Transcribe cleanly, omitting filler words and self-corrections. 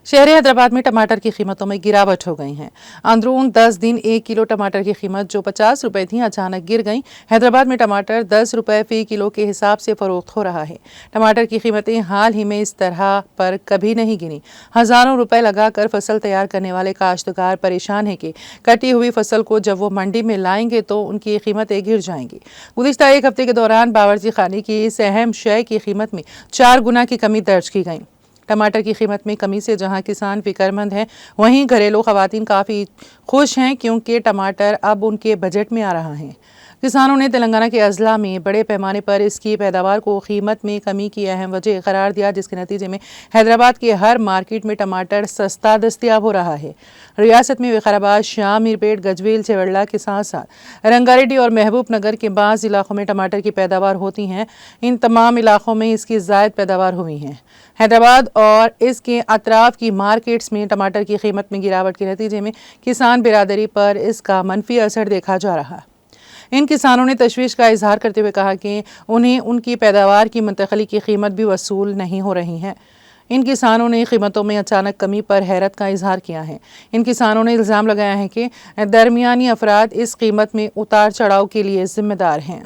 शहर हैदराबाद में टमाटर की कीमतों में गिरावट हो गई है। अंदरून 10 दिन 1 किलो टमाटर की कीमत जो 50 रुपए थी अचानक गिर गई। हैदराबाद में टमाटर 10 रुपए फी किलो के हिसाब से फरोख्त हो रहा है। टमाटर की कीमतें हाल ही में इस तरह पर कभी नहीं गिरी। हजारों रुपए लगाकर फसल तैयार करने वाले काश्तकार परेशान है कि कटी हुई फसल को जब वो मंडी में लाएंगे तो उनकी कीमतें गिर जाएंगी। गुज़िश्ता एक हफ्ते के दौरान बावर्ची खाने की इस अहम शय की कीमत में 4 गुना की कमी दर्ज की गई। टमाटर की कीमत में कमी से जहां किसान फिक्रमंद हैं, वहीं घरेलू खवातीन काफ़ी खुश हैं क्योंकि टमाटर अब उनके बजट में आ रहा है। किसानों ने तेलंगाना के अजला में बड़े पैमाने पर इसकी पैदावार को कीमत में कमी की अहम वजह करार दिया, जिसके नतीजे में हैदराबाद के हर मार्केट में टमाटर सस्ता दस्तयाब हो रहा है। रियासत में विकाराबाद, शाम, मीरपेट, गजवेल, चेवड़ला के साथ साथ रंगारेड्डी और महबूब नगर के बाज़ इलाकों में टमाटर की पैदावार होती हैं। इन तमाम इलाकों में इसकी ज़ायद पैदावार हुई है। हैदराबाद और इसके अतराफ की मार्केट्स में टमाटर की कीमत में गिरावट के नतीजे में किसान बिरादरी पर इसका मनफी असर देखा जा रहा है। इन किसानों ने तशवीश का इजहार करते हुए कहा कि उन्हें उनकी पैदावार की मुंतकली की कीमत भी वसूल नहीं हो रही है। इन किसानों ने कीमतों में अचानक कमी पर हैरत का इजहार किया है। इन किसानों ने इल्ज़ाम लगाया है कि दरमियानी अफराद इस कीमत में उतार चढ़ाव के लिए जिम्मेदार हैं।